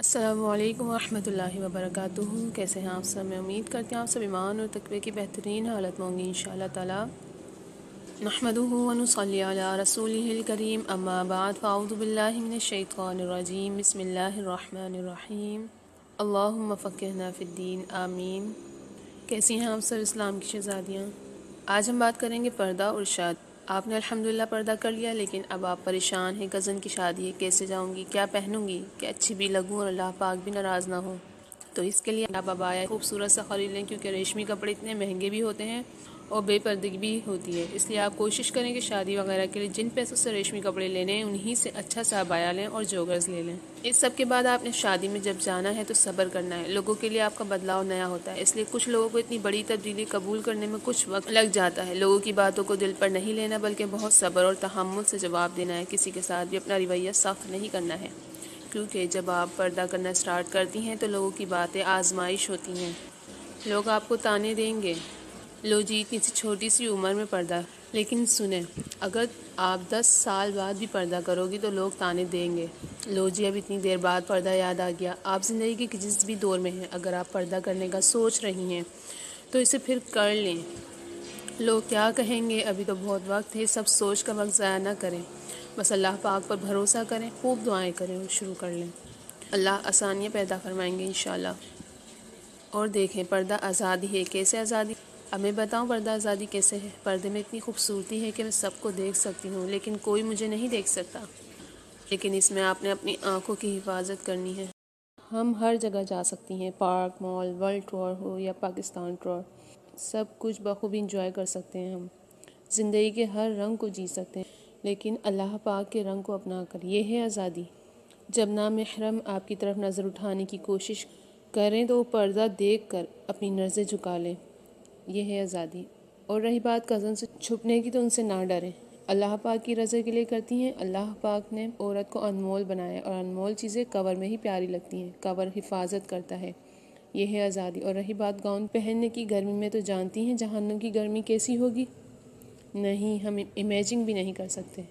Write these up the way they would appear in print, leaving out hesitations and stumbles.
السلام علیکم ورحمۃ اللہ وبرکاتہ۔ کیسے ہیں آپ سب؟ میں امید کرتی ہوں آپ سب ایمان اور تقوی کی بہترین حالت میں ہوں گی انشاءاللہ تعالی۔ نحمدہ ونصلی علی رسولہ الکریم، اما بعد فاعوذ باللہ من الشیطان الرجیم، بسم اللہ الرحمن الرحیم، اللہم فقہنا فی الدین، آمین۔ کیسی ہیں آپ سب اسلام کی شہزادیاں؟ آج ہم بات کریں گے پردہ اور ارشاد۔ آپ نے الحمدللہ پردہ کر لیا، لیکن اب آپ پریشان ہیں، کزن کی شادی ہے، کیسے جاؤں گی، کیا پہنوں گی کہ اچھی بھی لگوں اور اللہ پاک بھی ناراض نہ ہو۔ تو اس کے لیے آپ ابایا خوبصورت سا خرید لیں، کیونکہ ریشمی کپڑے اتنے مہنگے بھی ہوتے ہیں اور بے پردگی بھی ہوتی ہے۔ اس لیے آپ کوشش کریں کہ شادی وغیرہ کے لیے جن پیسوں سے ریشمی کپڑے لینے ہیں انہی سے اچھا سا ابایا لیں اور جوگرز لے لیں۔ اس سب کے بعد آپ نے شادی میں جب جانا ہے تو صبر کرنا ہے۔ لوگوں کے لیے آپ کا بدلاؤ نیا ہوتا ہے، اس لیے کچھ لوگوں کو اتنی بڑی تبدیلی قبول کرنے میں کچھ وقت لگ جاتا ہے۔ لوگوں کی باتوں کو دل پر نہیں لینا، بلکہ بہت صبر اور تحمل سے جواب دینا ہے۔ کسی کے ساتھ بھی اپنا رویہ سخت نہیں کرنا ہے، کیونکہ جب آپ پردہ کرنا سٹارٹ کرتی ہیں تو لوگوں کی باتیں آزمائش ہوتی ہیں۔ لوگ آپ کو تانے دیں گے، لو جی اتنی سی چھوٹی سی عمر میں پردہ۔ لیکن سنیں، اگر آپ 10 سال بعد بھی پردہ کرو گی تو لوگ تانے دیں گے، لو جی اب اتنی دیر بعد پردہ یاد آ گیا۔ آپ زندگی کے جس بھی دور میں ہیں، اگر آپ پردہ کرنے کا سوچ رہی ہیں تو اسے پھر کر لیں۔ لوگ کیا کہیں گے، ابھی تو بہت وقت ہے، سب سوچ کا وقت ضائع نہ کریں، بس اللہ پاک پر بھروسہ کریں، خوب دعائیں کریں اور شروع کر لیں۔ اللہ آسانیاں پیدا فرمائیں گے انشاءاللہ۔ اور دیکھیں، پردہ آزادی ہے۔ کیسے آزادی؟ اب میں بتاؤں پردہ آزادی کیسے ہے۔ پردے میں اتنی خوبصورتی ہے کہ میں سب کو دیکھ سکتی ہوں، لیکن کوئی مجھے نہیں دیکھ سکتا۔ لیکن اس میں آپ نے اپنی آنکھوں کی حفاظت کرنی ہے۔ ہم ہر جگہ جا سکتی ہیں، پارک، مال، ورلڈ ٹور ہو یا پاکستان ٹور، سب کچھ بخوبی انجوائے کر سکتے ہیں ہم۔ زندگی کے ہر رنگ کو جی سکتے ہیں، لیکن اللہ پاک کے رنگ کو اپنا کر، یہ ہے آزادی۔ جب نامحرم آپ کی طرف نظر اٹھانے کی کوشش کریں تو وہ پردہ دیکھ کر اپنی نظریں جھکا لیں، یہ ہے آزادی۔ اور رہی بات کزن سے چھپنے کی، تو ان سے نہ ڈریں، اللہ پاک کی رضا کے لیے کرتی ہیں۔ اللہ پاک نے عورت کو انمول بنایا، اور انمول چیزیں کور میں ہی پیاری لگتی ہیں، کور حفاظت کرتا ہے، یہ ہے آزادی۔ اور رہی بات گاؤن پہننے کی، گرمی میں تو جانتی ہیں جہنم کی گرمی کیسی ہوگی، نہیں ہم امیجن بھی نہیں کر سکتے۔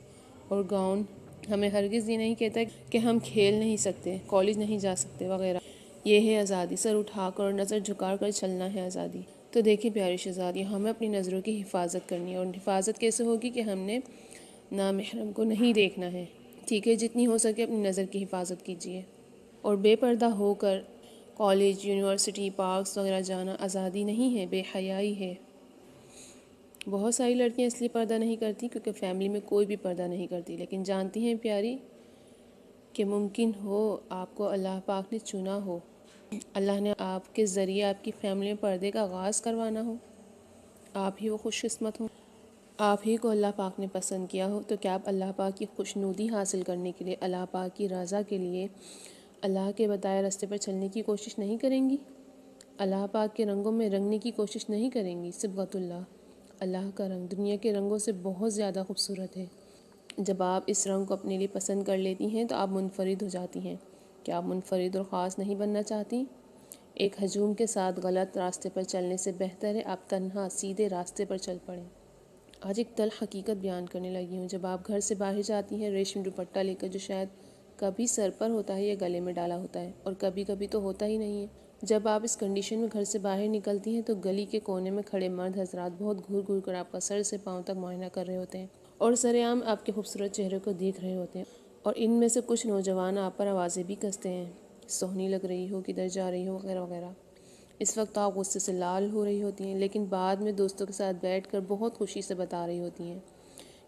اور گاؤن ہمیں ہرگز یہ نہیں کہتا کہ ہم کھیل نہیں سکتے، کالج نہیں جا سکتے وغیرہ، یہ ہے آزادی۔ سر اٹھا کر اور نظر جھکا کر چلنا ہے آزادی۔ تو دیکھیں پیاری شہزادی، ہمیں اپنی نظروں کی حفاظت کرنی ہے، اور حفاظت کیسے ہوگی کہ ہم نے نامحرم کو نہیں دیکھنا ہے، ٹھیک ہے؟ جتنی ہو سکے اپنی نظر کی حفاظت کیجیے۔ اور بے پردہ ہو کر کالج، یونیورسٹی، پارکس وغیرہ جانا آزادی نہیں ہے، بے حیائی ہے۔ بہت ساری لڑکیاں اس لیے پردہ نہیں کرتی کیونکہ فیملی میں کوئی بھی پردہ نہیں کرتی، لیکن جانتی ہیں پیاری کہ ممکن ہو آپ کو اللہ پاک نے چنا ہو، اللہ نے آپ کے ذریعے آپ کی فیملی میں پردے کا آغاز کروانا ہو، آپ ہی وہ خوش قسمت ہوں، آپ ہی کو اللہ پاک نے پسند کیا ہو، تو کیا آپ اللہ پاک کی خوشنودی حاصل کرنے کے لیے، اللہ پاک کی رضا کے لیے اللہ کے بتائے راستے پر چلنے کی کوشش نہیں کریں گی؟ اللہ پاک کے رنگوں میں رنگنے کی کوشش نہیں کریں گی؟ صبغۃ اللہ، اللہ کا رنگ دنیا کے رنگوں سے بہت زیادہ خوبصورت ہے۔ جب آپ اس رنگ کو اپنے لیے پسند کر لیتی ہیں تو آپ منفرد ہو جاتی ہیں۔ کیا آپ منفرد اور خاص نہیں بننا چاہتی؟ ایک ہجوم کے ساتھ غلط راستے پر چلنے سے بہتر ہے آپ تنہا سیدھے راستے پر چل پڑیں۔ آج ایک تلخ حقیقت بیان کرنے لگی ہوں۔ جب آپ گھر سے باہر جاتی ہیں ریشمی دوپٹہ لے کر، جو شاید کبھی سر پر ہوتا ہے یا گلے میں ڈالا ہوتا ہے، اور کبھی کبھی تو ہوتا ہی نہیں ہے، جب آپ اس کنڈیشن میں گھر سے باہر نکلتی ہیں تو گلی کے کونے میں کھڑے مرد حضرات بہت گھور گھور کر آپ کا سر سے پاؤں تک معائنہ کر رہے ہوتے ہیں، اور سرعام آپ کے خوبصورت چہرے کو دیکھ رہے ہوتے ہیں، اور ان میں سے کچھ نوجوان آپ پر آوازیں بھی کستے ہیں، سونی لگ رہی ہو، کدھر جا رہی ہو وغیرہ وغیرہ۔ اس وقت آپ غصے سے لال ہو رہی ہوتی ہیں، لیکن بعد میں دوستوں کے ساتھ بیٹھ کر بہت خوشی سے بتا رہی ہوتی ہیں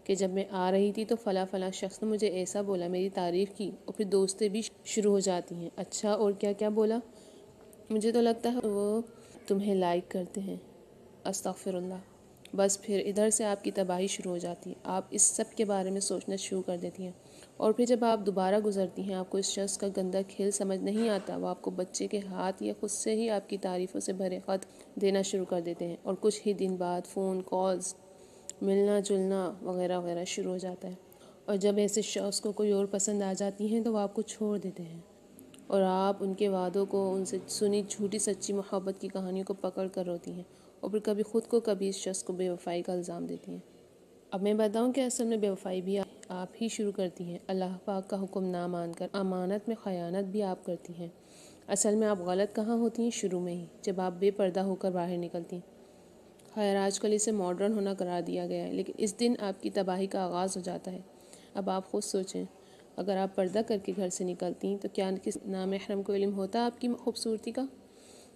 کہ جب میں آ رہی تھی تو فلاں فلاں شخص نے مجھے ایسا بولا، میری تعریف کی، اور پھر دوستیں بھی شروع ہو جاتی ہیں، اچھا اور کیا کیا بولا؟ مجھے تو لگتا ہے وہ تمہیں لائک کرتے ہیں، استغفر اللہ۔ بس پھر ادھر سے آپ کی تباہی شروع ہو جاتی ہے، آپ اس سب کے بارے میں سوچنا شروع کر دیتی ہیں، اور پھر جب آپ دوبارہ گزرتی ہیں آپ کو اس شخص کا گندا کھیل سمجھ نہیں آتا، وہ آپ کو بچے کے ہاتھ یا خود سے ہی آپ کی تعریفوں سے بھرے خط دینا شروع کر دیتے ہیں، اور کچھ ہی دن بعد فون کالز، ملنا جلنا وغیرہ وغیرہ شروع ہو جاتا ہے، اور جب ایسے شخص کو کوئی اور پسند آ جاتی ہیں تو وہ آپ کو چھوڑ دیتے ہیں، اور آپ ان کے وعدوں کو، ان سے سنی جھوٹی سچی محبت کی کہانیوں کو پکڑ کر روتی ہیں، اور پھر کبھی خود کو کبھی اس شخص کو بے وفائی کا الزام دیتی ہیں۔ اب میں بتاؤں کہ اصل میں بے وفائی بھی آپ ہی شروع کرتی ہیں، اللہ پاک کا حکم نہ مان کر امانت میں خیانت بھی آپ کرتی ہیں۔ اصل میں آپ غلط کہاں ہوتی ہیں؟ شروع میں ہی، جب آپ بے پردہ ہو کر باہر نکلتی ہیں۔ خیر آج کل اسے ماڈرن ہونا قرار دیا گیا ہے، لیکن اس دن آپ کی تباہی کا آغاز ہو جاتا ہے۔ اب آپ خود سوچیں، اگر آپ پردہ کر کے گھر سے نکلتی تو کیا کس نامحرم کو علم ہوتا آپ کی خوبصورتی کا؟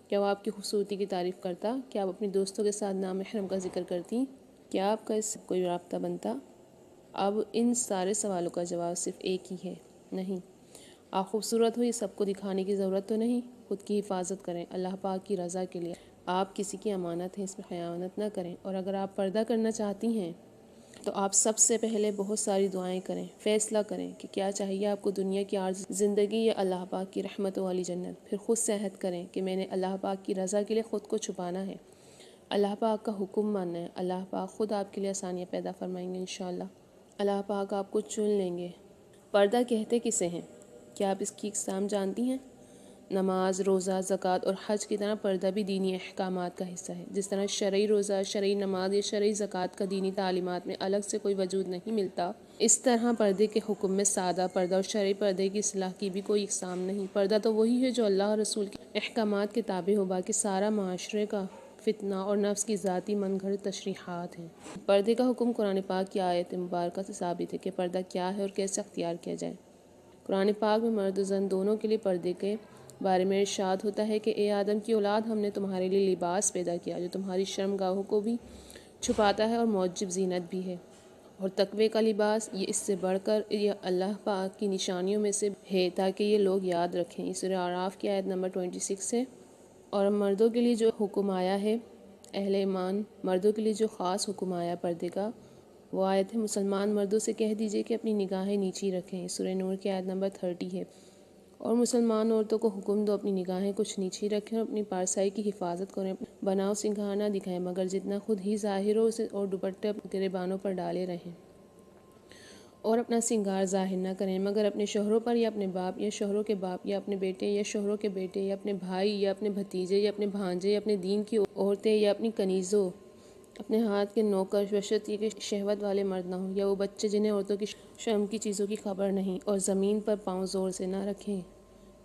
کیا وہ آپ کی خوبصورتی کی تعریف کرتا؟ کیا آپ اپنی دوستوں کے ساتھ نامحرم کا ذکر کرتی؟ کیا آپ کا اس سے کوئی رابطہ بنتا؟ اب ان سارے سوالوں کا جواب صرف ایک ہی ہے، نہیں۔ آپ خوبصورت ہو، یہ سب کو دکھانے کی ضرورت تو نہیں۔ خود کی حفاظت کریں اللہ پاک کی رضا کے لیے۔ آپ کسی کی امانت ہیں، اس میں خیانت نہ کریں۔ اور اگر آپ پردہ کرنا چاہتی ہیں تو آپ سب سے پہلے بہت ساری دعائیں کریں، فیصلہ کریں کہ کیا چاہیے آپ کو، دنیا کی عارض زندگی یا اللہ پاک کی رحمتوں والی جنت۔ پھر خود سے عہد کریں کہ میں نے اللہ پاک کی رضا کے لیے خود کو چھپانا ہے، اللہ پاک کا حکم ماننا ہے۔ اللہ پاک خود آپ کے لیے آسانیاں پیدا فرمائیں گے انشاءاللہ۔ اللہ پاک آپ کو چن لیں گے۔ پردہ کہتے کسے ہیں؟ کیا آپ اس کی اقسام جانتی ہیں؟ نماز، روزہ، زکوٰۃ اور حج کی طرح پردہ بھی دینی احکامات کا حصہ ہے۔ جس طرح شرعی روزہ، شرعی نماز یا شرعی زکوٰۃ کا دینی تعلیمات میں الگ سے کوئی وجود نہیں ملتا، اس طرح پردے کے حکم میں سادہ پردہ اور شرعی پردے کی اصطلاح کی بھی کوئی اقسام نہیں۔ پردہ تو وہی ہے جو اللہ اور رسول کے احکامات کے تابع ہو، باقی سارا معاشرے کا فتنہ اور نفس کی ذاتی من گھڑت تشریحات ہیں۔ پردے کا حکم قرآن پاک کی آیت مبارکہ سے ثابت ہے کہ پردہ کیا ہے اور کیسے اختیار کیا جائے۔ قرآن پاک میں مرد و زن دونوں کے لیے پردے کے بارے میں ارشاد ہوتا ہے کہ اے آدم کی اولاد، ہم نے تمہارے لیے لباس پیدا کیا جو تمہاری شرمگاہوں کو بھی چھپاتا ہے اور موجب زینت بھی ہے، اور تقوی کا لباس یہ اس سے بڑھ کر یہ اللہ پاک کی نشانیوں میں سے ہے تاکہ یہ لوگ یاد رکھیں۔ یہ سورہ اعراف کی آیت نمبر 26 ہے۔ اور مردوں کے لیے جو حکم آیا ہے، اہل ایمان مردوں کے لیے جو خاص حکم آیا پردے کا، وہ آیت ہے مسلمان مردوں سے کہہ دیجئے کہ اپنی نگاہیں نیچی رکھیں۔ سورہ نور کی آیت نمبر 30 ہے۔ اور مسلمان عورتوں کو حکم دو اپنی نگاہیں کچھ نیچی رکھیں اور اپنی پارسائی کی حفاظت کریں، بناؤ سنگھار نہ دکھائیں مگر جتنا خود ہی ظاہر ہو اسے، اور دوپٹے گریبانوں پر ڈالے رہیں، اور اپنا سنگار ظاہر نہ کریں مگر اپنے شوہروں پر یا اپنے باپ یا شوہروں کے باپ یا اپنے بیٹے یا شوہروں کے بیٹے یا اپنے بھائی یا اپنے بھتیجے یا اپنے بھانجے یا اپنے دین کی عورتیں یا اپنی کنیزوں، اپنے ہاتھ کے نوکر، بشرط یہ کہ شہوت والے مرد نہ ہوں، یا وہ بچے جنہیں عورتوں کی شرم کی چیزوں کی خبر نہیں، اور زمین پر پاؤں زور سے نہ رکھیں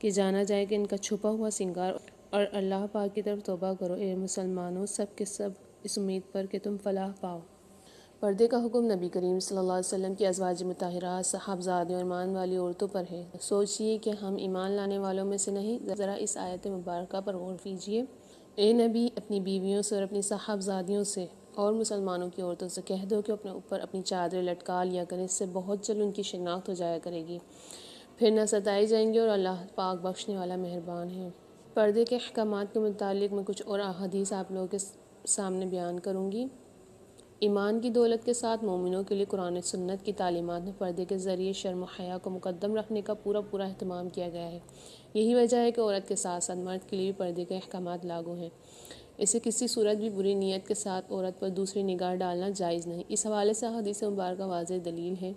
کہ جانا جائے کہ ان کا چھپا ہوا سنگار، اور اللہ پاک کی طرف توبہ کرو اے مسلمانوں سب کے سب، اس امید پر کہ تم فلاح پاؤ۔ پردے کا حکم نبی کریم صلی اللہ علیہ وسلم کی ازواج مطہرات، صحابزادوں اور ایمان والی عورتوں پر ہے۔ سوچئے کہ ہم ایمان لانے والوں میں سے نہیں؟ ذرا اس آیت مبارکہ پر غور کیجئے۔ اے نبی، اپنی بیویوں سے اور اپنی صحابزادیوں سے اور مسلمانوں کی عورتوں سے کہہ دو کہ اپنے اوپر اپنی چادریں لٹکا لیا کریں، اس سے بہت جلد ان کی شناخت ہو جایا کرے گی، پھر نہ ستائے جائیں گے، اور اللہ پاک بخشنے والا مہربان ہے۔ پردے کے احکامات کے متعلق میں کچھ اور احادیث آپ لوگوں کے سامنے بیان کروں گی۔ ایمان کی دولت کے ساتھ مومنوں کے لیے قرآن و سنت کی تعلیمات میں پردے کے ذریعے شرم و حیا کو مقدم رکھنے کا پورا اہتمام کیا گیا ہے۔ یہی وجہ ہے کہ عورت کے ساتھ ساتھ مرد کے لیے بھی پردے کے احکامات لاگو ہیں۔ اسے کسی صورت بھی بری نیت کے ساتھ عورت پر دوسری نگاہ ڈالنا جائز نہیں۔ اس حوالے سے حدیث مبارکہ واضح دلیل ہے۔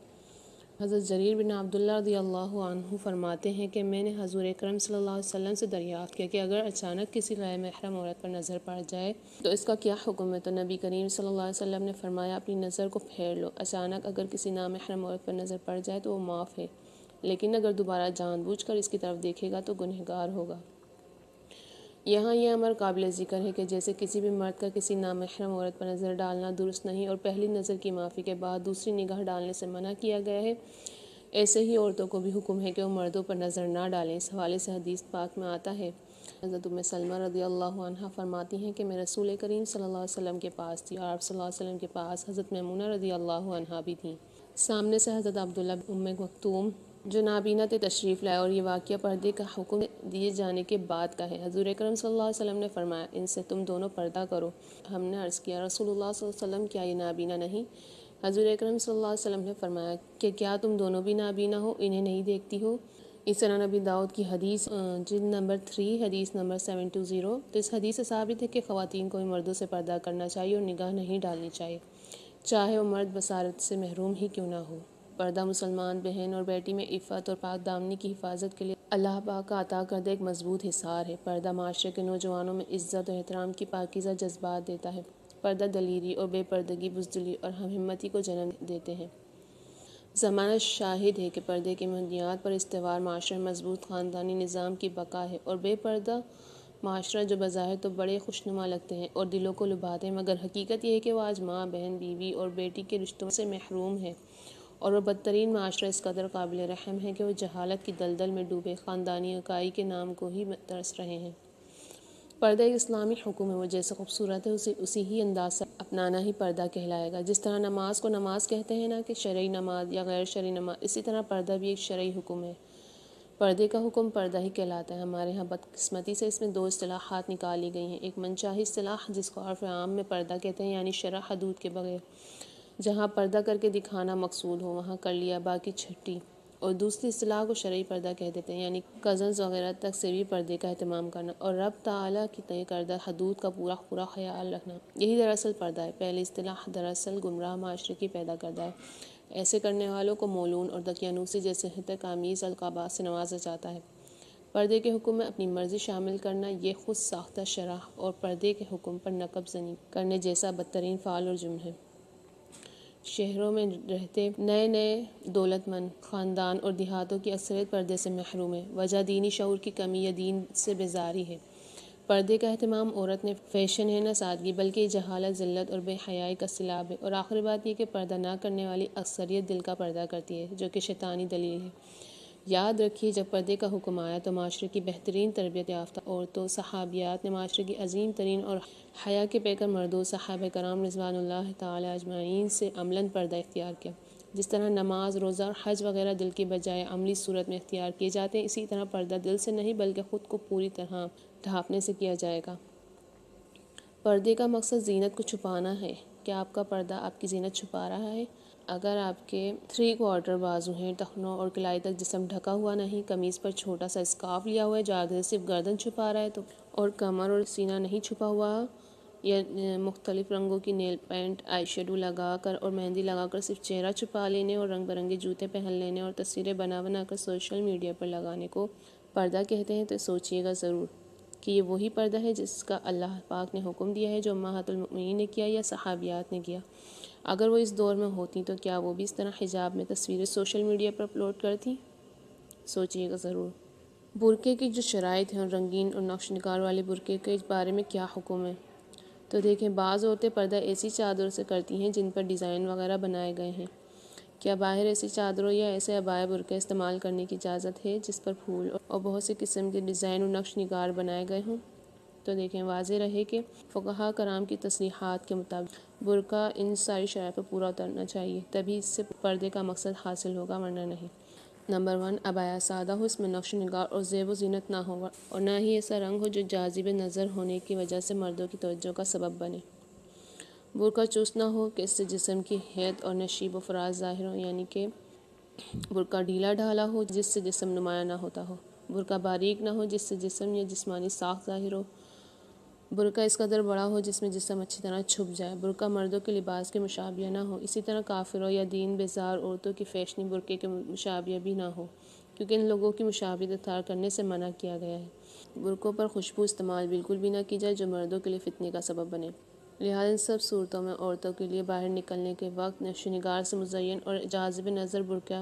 حضرت جریر بن عبداللہ رضی اللہ عنہ فرماتے ہیں کہ میں نے حضور اکرم صلی اللہ علیہ وسلم سے دریافت کیا کہ اگر اچانک کسی غیر محرم عورت پر نظر پڑ جائے تو اس کا کیا حکم ہے؟ تو نبی کریم صلی اللہ علیہ وسلم نے فرمایا اپنی نظر کو پھیر لو۔ اچانک اگر کسی نامحرم عورت پر نظر پڑ جائے تو وہ معاف ہے، لیکن اگر دوبارہ جان بوجھ کر اس کی طرف دیکھے گا تو گنہگار ہوگا۔ یہاں یہ امر قابل ذکر ہے کہ جیسے کسی بھی مرد کا کسی نامحرم عورت پر نظر ڈالنا درست نہیں اور پہلی نظر کی معافی کے بعد دوسری نگاہ ڈالنے سے منع کیا گیا ہے، ایسے ہی عورتوں کو بھی حکم ہے کہ وہ مردوں پر نظر نہ ڈالیں۔ اس حوالے سے حدیث پاک میں آتا ہے، حضرت ام سلمہ رضی اللہ عنہا فرماتی ہیں کہ میں رسول کریم صلی اللہ علیہ وسلم کے پاس تھی، اور آپ صلی اللہ علیہ وسلم کے پاس حضرت میمونہ رضی اللہ عنہا بھی تھیں۔ سامنے سے حضرت عبداللہ ام مکتوم جو نابینا تھے تشریف لائے، اور یہ واقعہ پردے کا حکم دیے جانے کے بعد کا ہے۔ حضور اکرم صلی اللہ علیہ وسلم نے فرمایا ان سے تم دونوں پردہ کرو۔ ہم نے عرض کیا رسول اللہ صلی اللہ علیہ وسلم کیا یہ نابینا نہیں؟ حضور اکرم صلی اللہ علیہ وسلم نے فرمایا کہ کیا تم دونوں بھی نابینا ہو، انہیں نہیں دیکھتی ہو؟ اس طرح نبی داؤد کی حدیث جلد نمبر 3 حدیث نمبر 720۔ تو اس حدیث سے ثابت ہے کہ خواتین کو بھی مردوں سے پردہ کرنا چاہیے اور نگاہ نہیں ڈالنی چاہیے، چاہے وہ مرد بصارت سے محروم ہی کیوں نہ ہو۔ پردہ مسلمان بہن اور بیٹی میں عفت اور پاک دامنی کی حفاظت کے لیے اللہ پاک کا عطا کردہ ایک مضبوط حصار ہے۔ پردہ معاشرے کے نوجوانوں میں عزت اور احترام کی پاکیزہ جذبات دیتا ہے۔ پردہ دلیری اور بے پردگی، بزدلی اور ہم ہمتی کو جنم دیتے ہیں۔ زمانہ شاہد ہے کہ پردے کی بنیاد پر استوار معاشرہ مضبوط خاندانی نظام کی بقا ہے، اور بے پردہ معاشرہ جو بظاہر تو بڑے خوشنما لگتے ہیں اور دلوں کو لبھاتے ہیں، مگر حقیقت یہ ہے کہ وہ آج ماں، بہن، بیوی اور بیٹی کے رشتوں سے محروم ہے، اور وہ بدترین معاشرہ اس قدر قابل رحم ہے کہ وہ جہالت کی دلدل میں ڈوبے خاندانی اکائی کے نام کو ہی ترس رہے ہیں۔ پردہ ایک اسلامی حکم ہے، وہ جیسے خوبصورت ہے اسی ہی انداز سے اپنانا ہی پردہ کہلائے گا۔ جس طرح نماز کو نماز کہتے ہیں نا کہ شرعی نماز یا غیر شرعی نماز، اسی طرح پردہ بھی ایک شرعی حکم ہے۔ پردے کا حکم پردہ ہی کہلاتا ہے۔ ہمارے ہاں بدقسمتی سے اس میں دو اصطلاحات نکالی گئی ہیں، ایک منشاہی اصطلاح جس کو عرف عام میں پردہ کہتے ہیں، یعنی شرع حدود کے بغیر، جہاں پردہ کر کے دکھانا مقصود ہو وہاں کر لیا، باقی چھٹی، اور دوسری اصطلاح کو شرعی پردہ کہہ دیتے ہیں، یعنی کزنز وغیرہ تک سے بھی پردے کا اہتمام کرنا اور رب تعالیٰ کی طے کردہ حدود کا پورا خیال رکھنا، یہی دراصل پردہ ہے۔ پہلی اصطلاح دراصل گمراہ معاشرے کی پیدا کردہ ہے، ایسے کرنے والوں کو مولون اور دقیانوسی جیسے حتکآمیز القابات سے نوازا جاتا ہے۔ پردے کے حکم میں اپنی مرضی شامل کرنا یہ خود ساختہ شرع اور پردے کے حکم پر نقب زنی کرنے جیسا بدترین فعل اور جرم ہے۔ شہروں میں رہتے نئے دولت مند خاندان اور دیہاتوں کی اکثریت پردے سے محروم ہے، وجہ دینی شعور کی کمی یا دین سے بیزاری ہے۔ پردے کا اہتمام عورت نے فیشن ہے نہ سادگی، بلکہ یہ جہالت، ذلت اور بے حیائی کا سیلاب ہے۔ اور آخری بات یہ کہ پردہ نہ کرنے والی اکثریت دل کا پردہ کرتی ہے، جو کہ شیطانی دلیل ہے۔ یاد رکھیے جب پردے کا حکم آیا تو معاشرے کی بہترین تربیت یافتہ عورتوں صحابیات نے معاشرے کی عظیم ترین اور حیا کے پیکر مردوں صحابہ کرام رضوان اللہ تعالی اجمعین سے عملاً پردہ اختیار کیا۔ جس طرح نماز، روزہ اور حج وغیرہ دل کی بجائے عملی صورت میں اختیار کیے جاتے ہیں، اسی طرح پردہ دل سے نہیں بلکہ خود کو پوری طرح ڈھانپنے سے کیا جائے گا۔ پردے کا مقصد زینت کو چھپانا ہے۔ کیا آپ کا پردہ آپ کی زینت چھپا رہا ہے؟ اگر آپ کے 3/4 بازو ہیں، ٹخنوں اور کلائی تک جسم ڈھکا ہوا نہیں، قمیض پر چھوٹا سا اسکارف لیا ہوا ہے جو آگے سے صرف گردن چھپا رہا ہے تو، اور کمر اور سینہ نہیں چھپا ہوا، یا مختلف رنگوں کی نیل پینٹ، آئی شیڈو لگا کر اور مہندی لگا کر صرف چہرہ چھپا لینے اور رنگ برنگے جوتے پہن لینے اور تصویریں بنا کر سوشل میڈیا پر لگانے کو پردہ کہتے ہیں، تو سوچئے گا ضرور کہ یہ وہی پردہ ہے جس کا اللہ پاک نے حکم دیا ہے، جو امہات المؤمنین نے کیا یا صحابیات نے کیا۔ اگر وہ اس دور میں ہوتی تو کیا وہ بھی اس طرح حجاب میں تصویریں سوشل میڈیا پر اپلوڈ کرتی؟ سوچئے گا ضرور۔ برقعے کی جو شرائط ہیں اور رنگین اور نقش نگار والے برقعے کے بارے میں کیا حکم ہے؟ تو دیکھیں، بعض عورتیں پردہ ایسی چادروں سے کرتی ہیں جن پر ڈیزائن وغیرہ بنائے گئے ہیں۔ کیا باہر ایسی چادروں یا ایسے عبایا برقع استعمال کرنے کی اجازت ہے جس پر پھول اور بہت سے قسم کے ڈیزائن اور نقش نگار بنائے گئے ہوں؟ تو دیکھیں، واضح رہے کہ فقہاء کرام کی تصریحات کے مطابق برقع ان ساری شرائط پر پورا اترنا چاہیے، تبھی اس سے پردے کا مقصد حاصل ہوگا، ورنہ نہیں۔ نمبر 1، عبایا سادہ ہو، اس میں نقش و نگار اور زیب و زینت نہ ہو، اور نہ ہی ایسا رنگ ہو جو جاذب نظر ہونے کی وجہ سے مردوں کی توجہ کا سبب بنے۔ برقع چست نہ ہو کہ اس سے جسم کی حیت اور نشیب و فراز ظاہر ہو، یعنی کہ برقع ڈھیلا ڈھالا ہو جس سے جسم نمایاں نہ ہوتا ہو۔ برقع باریک نہ ہو جس سے جسم یا جسمانی ساخت ظاہر ہو۔ برقع اس قدر بڑا ہو جس میں جسم اچھی طرح چھپ جائے۔ برقع مردوں کے لباس کے مشابہ نہ ہو، اسی طرح کافروں یا دین بیزار عورتوں کی فیشنی برقعے کے مشابہ بھی نہ ہو، کیونکہ ان لوگوں کی مشابہت اختیار کرنے سے منع کیا گیا ہے۔ برقعوں پر خوشبو استعمال بالکل بھی نہ کی جائے جو مردوں کے لیے فتنے کا سبب بنے۔ لہٰذا ان سب صورتوں میں عورتوں کے لیے باہر نکلنے کے وقت نقش و نگار سے مزین اور جاذب نظر برقع،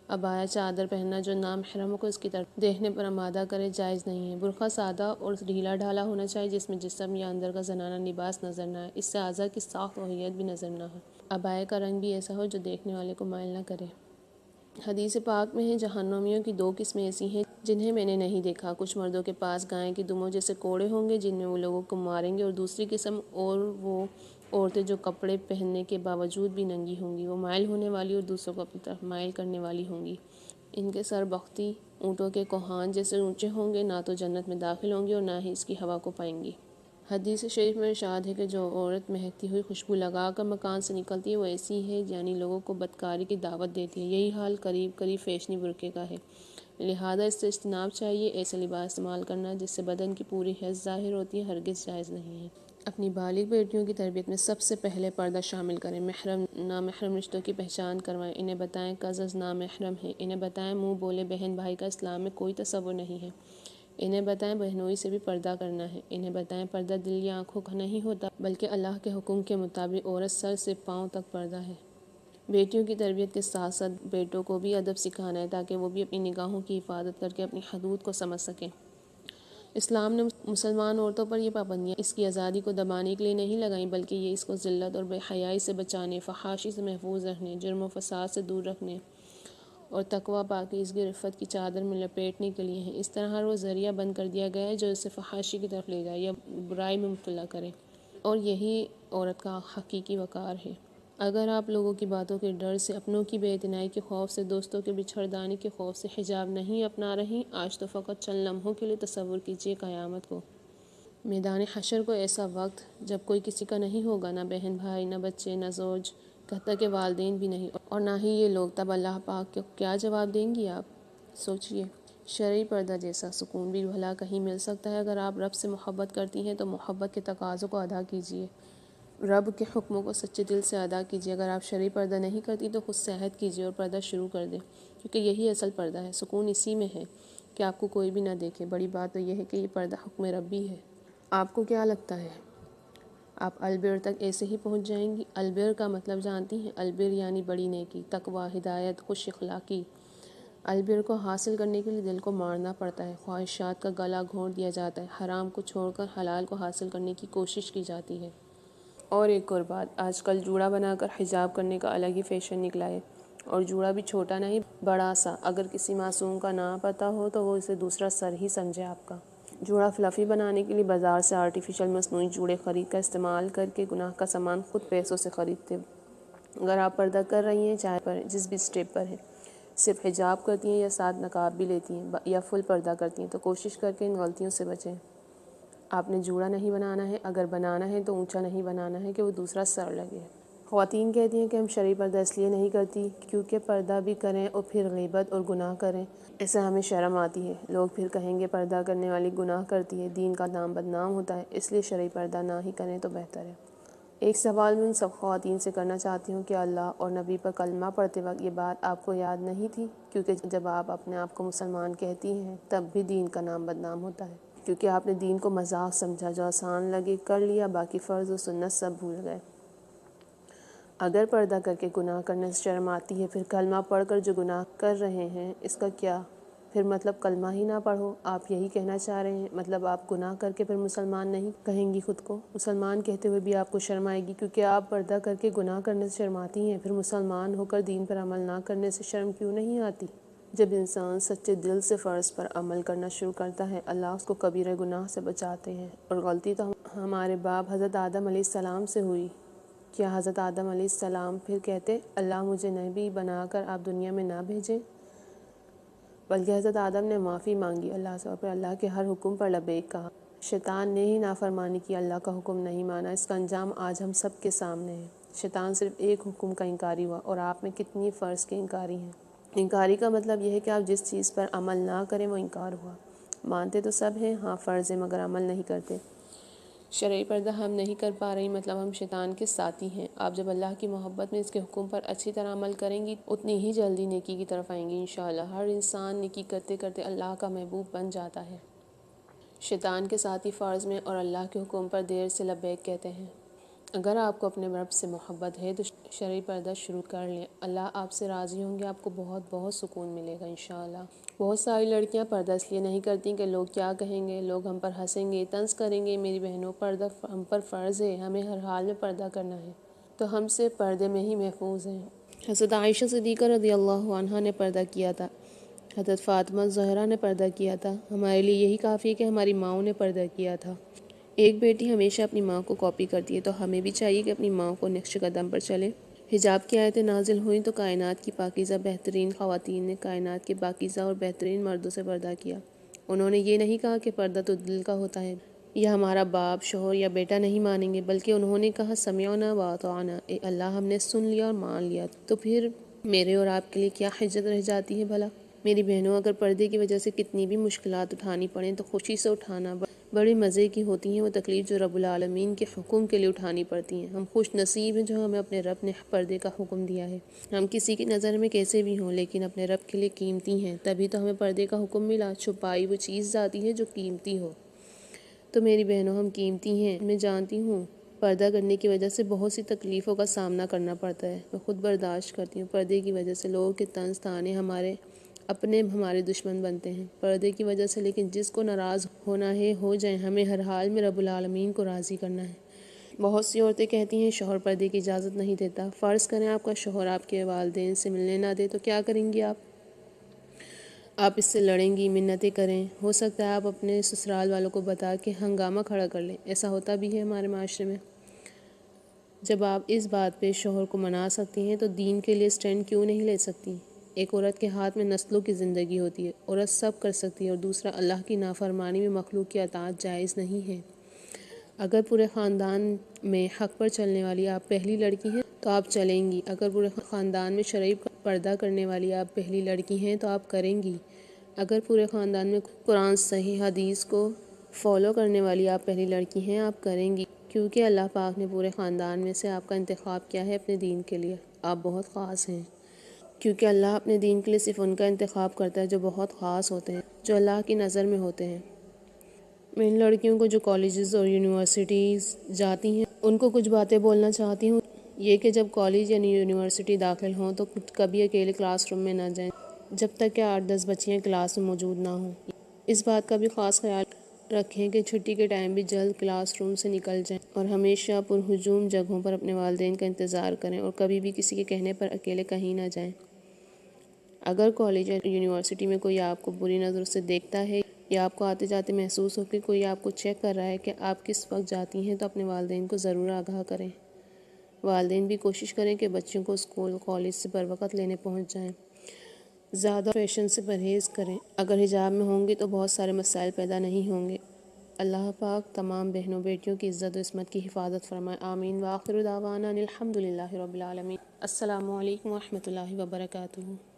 عبایا، چادر پہننا جو نامحرموں کو اس کی طرف دیکھنے پر آمادہ کرے، جائز نہیں ہے۔ برقع سادہ اور ڈھیلا ڈھالا ہونا چاہیے جس میں جسم یا اندر کا زنانہ لباس نظر نہ آئے، اس سے اعضاء کی ساخت و ہیئت بھی نظر نہ ہو۔ عبایا کا رنگ بھی ایسا ہو جو دیکھنے والے کو مائل نہ کرے۔ حدیث پاک میں ہے، جہنمیوں کی 2 قسمیں ایسی ہیں جنہیں میں نے نہیں دیکھا، کچھ مردوں کے پاس گائے کی دموں جیسے کوڑے ہوں گے جن میں وہ لوگوں کو ماریں گے، اور دوسری قسم اور وہ عورتیں جو کپڑے پہننے کے باوجود بھی ننگی ہوں گی، وہ مائل ہونے والی اور دوسروں کو اپنی طرف مائل کرنے والی ہوں گی۔ ان کے سر بختی اونٹوں کے کوہان جیسے اونچے ہوں گے، نہ تو جنت میں داخل ہوں گی اور نہ ہی اس کی ہوا کو پائیں گی۔ حدیث شریف میں ارشاد ہے کہ جو عورت مہکتی ہوئی خوشبو لگا کر مکان سے نکلتی ہے وہ ایسی ہے یعنی لوگوں کو بدکاری کی دعوت دیتی ہے۔ یہی حال قریب فیشنی برقعے کا ہے، لہذا اس سے اجتناب چاہیے۔ ایسے لباس استعمال کرنا جس سے بدن کی پوری حیث ظاہر ہوتی ہے ہرگز جائز نہیں ہے۔ اپنی بالغ بیٹیوں کی تربیت میں سب سے پہلے پردہ شامل کریں۔ محرم نامحرم رشتوں کی پہچان کروائیں، انہیں بتائیں کزنز نامحرم ہیں، انہیں بتائیں منہ بولے بہن بھائی کا اسلام میں کوئی تصور نہیں ہے، انہیں بتائیں بہنوئی سے بھی پردہ کرنا ہے، انہیں بتائیں پردہ دل یا آنکھوں کا نہیں ہوتا بلکہ اللہ کے حکم کے مطابق عورت سر سے پاؤں تک پردہ ہے۔ بیٹیوں کی تربیت کے ساتھ ساتھ بیٹوں کو بھی ادب سکھانا ہے تاکہ وہ بھی اپنی نگاہوں کی حفاظت کر کے اپنی حدود کو سمجھ سکیں۔ اسلام نے مسلمان عورتوں پر یہ پابندیاں اس کی آزادی کو دبانے کے لیے نہیں لگائیں، بلکہ یہ اس کو ذلت اور بے حیائی سے بچانے، فحاشی سے محفوظ رکھنے، جرم و فساد سے دور رکھنے اور تقویٰ پاکیزگی عفت کی چادر میں لپیٹنے کے لیے ہے۔ اس طرح ہر وہ ذریعہ بند کر دیا گیا ہے جو اسے فحاشی کی طرف لے جائے یا برائی میں مبتلا کرے، اور یہی عورت کا حقیقی وقار ہے۔ اگر آپ لوگوں کی باتوں کے ڈر سے، اپنوں کی بے اعتنائی کے خوف سے، دوستوں کے بچھڑ جانے کے خوف سے حجاب نہیں اپنا رہی، آج تو فقط چند لمحوں کے لیے تصور کیجیے قیامت کو، میدان حشر کو، ایسا وقت جب کوئی کسی کا نہیں ہوگا، نہ بہن بھائی، نہ بچے، نہ زوج، حتیٰ کہ والدین بھی نہیں، اور نہ ہی یہ لوگ۔ تب اللہ پاک کو کیا جواب دیں گی آپ؟ سوچئے۔ شرعی پردہ جیسا سکون بھی بھلا کہیں مل سکتا ہے؟ اگر آپ رب سے محبت کرتی ہیں تو محبت کے تقاضوں کو ادا کیجیے، رب کے حکموں کو سچے دل سے ادا کیجیے۔ اگر آپ شرعی پردہ نہیں کرتی تو خود سے عہد کیجیے اور پردہ شروع کر دیں، کیونکہ یہی اصل پردہ ہے۔ سکون اسی میں ہے کہ آپ کو کوئی بھی نہ دیکھے۔ بڑی بات تو یہ ہے کہ یہ پردہ حکم ربی ہے۔ آپ کو کیا لگتا ہے آپ البر تک ایسے ہی پہنچ جائیں گی؟ البر کا مطلب جانتی ہیں؟ البر یعنی بڑی نیکی، تقویٰ، ہدایت، خوش اخلاقی۔ البر کو حاصل کرنے کے لیے دل کو مارنا پڑتا ہے، خواہشات کا گلا گھونٹ دیا جاتا ہے، حرام کو چھوڑ کر حلال کو حاصل کرنے کی کوشش کی جاتی ہے۔ اور ایک اور بات، آج کل جوڑا بنا کر حجاب کرنے کا الگ ہی فیشن نکلا ہے، اور جوڑا بھی چھوٹا نہیں بڑا سا۔ اگر کسی معصوم کا نہ پتہ ہو تو وہ اسے دوسرا سر ہی سمجھے آپ کا۔ جوڑا فلفی بنانے کے لیے بازار سے آرٹیفیشل مصنوعی جوڑے خرید کر استعمال کر کے گناہ کا سامان خود پیسوں سے خریدتے۔ اگر آپ پردہ کر رہی ہیں، چاہے پر جس بھی سٹیپ پر ہیں، صرف حجاب کرتی ہیں یا ساتھ نقاب بھی لیتی ہیں یا فل پردہ کرتی ہیں، تو کوشش کر کے ان غلطیوں سے بچیں۔ آپ نے جوڑا نہیں بنانا ہے، اگر بنانا ہے تو اونچا نہیں بنانا ہے کہ وہ دوسرا سر لگے۔ خواتین کہتی ہیں کہ ہم شرعی پردہ اس لیے نہیں کرتی کیونکہ پردہ بھی کریں اور پھر غیبت اور گناہ کریں، اسے ہمیں شرم آتی ہے، لوگ پھر کہیں گے پردہ کرنے والی گناہ کرتی ہے، دین کا نام بدنام ہوتا ہے، اس لیے شرعی پردہ نہ ہی کریں تو بہتر ہے۔ ایک سوال میں ان سب خواتین سے کرنا چاہتی ہوں کہ اللہ اور نبی پر کلمہ پڑھتے وقت یہ بات آپ کو یاد نہیں تھی؟ کیونکہ جب آپ اپنے آپ کو مسلمان کہتی ہیں تب بھی دین کا نام بدنام ہوتا ہے، کیونکہ آپ نے دین کو مذاق سمجھا، جو آسان لگے کر لیا، باقی فرض و سنت سب بھول گئے۔ اگر پردہ کر کے گناہ کرنے سے شرم آتی ہے، پھر کلمہ پڑھ کر جو گناہ کر رہے ہیں اس کا کیا؟ پھر مطلب کلمہ ہی نہ پڑھو؟ آپ یہی کہنا چاہ رہے ہیں؟ مطلب آپ گناہ کر کے پھر مسلمان نہیں کہیں گی خود کو؟ مسلمان کہتے ہوئے بھی آپ کو شرم آئے گی کیونکہ آپ پردہ کر کے گناہ کرنے سے شرماتی ہیں، پھر مسلمان ہو کر دین پر عمل نہ کرنے سے شرم کیوں نہیں آتی؟ جب انسان سچے دل سے فرض پر عمل کرنا شروع کرتا ہے، اللہ اس کو کبیرہ گناہ سے بچاتے ہیں۔ اور غلطی تو ہمارے باپ حضرت آدم علیہ السلام سے ہوئی۔ کیا حضرت آدم علیہ السلام پھر کہتے اللہ مجھے نبی بنا کر آپ دنیا میں نہ بھیجیں؟ بلکہ حضرت آدم نے معافی مانگی اللہ سے، اور پھر اللہ کے ہر حکم پر لبیک کہا۔ شیطان نے ہی نافرمانی کی، اللہ کا حکم نہیں مانا، اس کا انجام آج ہم سب کے سامنے ہے۔ شیطان صرف ایک حکم کا انکاری ہوا، اور آپ میں کتنی فرض کے انکاری ہیں۔ انکاری کا مطلب یہ ہے کہ آپ جس چیز پر عمل نہ کریں وہ انکار ہوا۔ مانتے تو سب ہیں، ہاں فرض ہے، مگر عمل نہیں کرتے۔ شرعی پردہ ہم نہیں کر پا رہی، مطلب ہم شیطان کے ساتھی ہیں۔ آپ جب اللہ کی محبت میں اس کے حکم پر اچھی طرح عمل کریں گی، اتنی ہی جلدی نیکی کی طرف آئیں گی انشاءاللہ۔ ہر انسان نیکی کرتے کرتے اللہ کا محبوب بن جاتا ہے۔ شیطان کے ساتھی فرض میں اور اللہ کے حکم پر دیر سے لبیک کہتے ہیں۔ اگر آپ کو اپنے رب سے محبت ہے تو شرعی پردہ شروع کر لیں، اللہ آپ سے راضی ہوں گے، آپ کو بہت بہت سکون ملے گا انشاءاللہ۔ بہت ساری لڑکیاں پردہ اس لیے نہیں کرتی کہ لوگ کیا کہیں گے، لوگ ہم پر ہنسیں گے، طنز کریں گے۔ میری بہنوں، پردہ ہم پر فرض ہے، ہمیں ہر حال میں پردہ کرنا ہے، تو ہم سے پردے میں ہی محفوظ ہیں۔ حضرت عائشہ صدیقہ رضی اللہ عنہا نے پردہ کیا تھا، حضرت فاطمہ زہرا نے پردہ کیا تھا، ہمارے لیے یہی کافی ہے کہ ہماری ماؤں نے پردہ کیا تھا۔ ایک بیٹی ہمیشہ اپنی ماں کو کاپی کرتی ہے، تو ہمیں بھی چاہیے کہ اپنی ماں کو نقش قدم پر چلے۔ حجاب کی آیتیں نازل ہوئیں تو کائنات کی پاکیزہ بہترین خواتین نے کائنات کے پاکیزہ اور بہترین مردوں سے پردہ کیا۔ انہوں نے یہ نہیں کہا کہ پردہ تو دل کا ہوتا ہے، یا ہمارا باپ، شوہر یا بیٹا نہیں مانیں گے، بلکہ انہوں نے کہا سمعنا واطعنا، اے اللہ ہم نے سن لیا اور مان لیا۔ تو پھر میرے اور آپ کے لیے کیا حجت رہ جاتی ہے بھلا؟ میری بہنوں، اگر پردے کی وجہ سے کتنی بھی مشکلات اٹھانی پڑیں تو خوشی سے اٹھانا، بڑے مزے کی ہوتی ہیں وہ تکلیف جو رب العالمین کے حکم کے لیے اٹھانی پڑتی ہیں۔ ہم خوش نصیب ہیں جو ہمیں اپنے رب نے پردے کا حکم دیا ہے۔ ہم کسی کی نظر میں کیسے بھی ہوں لیکن اپنے رب کے لیے قیمتی ہیں، تبھی تو ہمیں پردے کا حکم ملا۔ چھپائی وہ چیز ذاتی ہے جو قیمتی ہو۔ تو میری بہنوں، ہم قیمتی ہیں، میں جانتی ہوں پردہ کرنے کی وجہ سے بہت سی تکلیفوں کا سامنا کرنا پڑتا ہے، میں خود برداشت کرتی ہوں۔ پردے کی وجہ سے لوگوں کے طنز طعنے ہمارے دشمن بنتے ہیں پردے کی وجہ سے، لیکن جس کو ناراض ہونا ہے ہو جائیں، ہمیں ہر حال میں رب العالمین کو راضی کرنا ہے۔ بہت سی عورتیں کہتی ہیں شوہر پردے کی اجازت نہیں دیتا۔ فرض کریں آپ کا شوہر آپ کے والدین سے ملنے نہ دے تو کیا کریں گی آپ اس سے لڑیں گی، منتیں کریں، ہو سکتا ہے آپ اپنے سسرال والوں کو بتا کے ہنگامہ کھڑا کر لیں۔ ایسا ہوتا بھی ہے ہمارے معاشرے میں۔ جب آپ اس بات پہ شوہر کو منا سکتی ہیں تو دین کے لیے سٹینڈ کیوں نہیں لے سکتی؟ ایک عورت کے ہاتھ میں نسلوں کی زندگی ہوتی ہے، عورت سب کر سکتی ہے، اور دوسرا اللہ کی نافرمانی میں مخلوق کی اطاعت جائز نہیں ہے۔ اگر پورے خاندان میں حق پر چلنے والی آپ پہلی لڑکی ہیں تو آپ چلیں گی، اگر پورے خاندان میں شرعی پردہ کرنے والی آپ پہلی لڑکی ہیں تو آپ کریں گی، اگر پورے خاندان میں قرآن صحیح حدیث کو فالو کرنے والی آپ پہلی لڑکی ہیں آپ کریں گی، کیونکہ اللہ پاک نے پورے خاندان میں سے آپ کا انتخاب کیا ہے اپنے دین کے لیے۔ آپ بہت خاص ہیں، کیونکہ اللہ اپنے دین کے لیے صرف ان کا انتخاب کرتا ہے جو بہت خاص ہوتے ہیں، جو اللہ کی نظر میں ہوتے ہیں۔ میں ان لڑکیوں کو جو کالجز اور یونیورسٹیز جاتی ہیں ان کو کچھ باتیں بولنا چاہتی ہوں، یہ کہ جب کالج یا یونیورسٹی داخل ہوں تو کبھی اکیلے کلاس روم میں نہ جائیں جب تک کہ 8-10 بچیاں کلاس میں موجود نہ ہوں۔ اس بات کا بھی خاص خیال رکھیں کہ چھٹی کے ٹائم بھی جلد کلاس روم سے نکل جائیں اور ہمیشہ پرہجوم جگہوں پر اپنے والدین کا انتظار کریں، اور کبھی بھی کسی کے کہنے پر اکیلے کہیں نہ جائیں۔ اگر کالج یا یونیورسٹی میں کوئی آپ کو بری نظر سے دیکھتا ہے یا آپ کو آتے جاتے محسوس ہو کہ کوئی آپ کو چیک کر رہا ہے کہ آپ کس وقت جاتی ہیں تو اپنے والدین کو ضرور آگاہ کریں۔ والدین بھی کوشش کریں کہ بچوں کو اسکول کالج سے بروقت لینے پہنچ جائیں۔ زیادہ فیشن سے پرہیز کریں، اگر حجاب میں ہوں گے تو بہت سارے مسائل پیدا نہیں ہوں گے۔ اللہ پاک تمام بہنوں بیٹیوں کی عزت و عصمت کی حفاظت فرمائے، آمین۔ وآخر دعوانا الحمد للہ رب العالمین۔ السلام علیکم ورحمۃ اللہ وبرکاتہ۔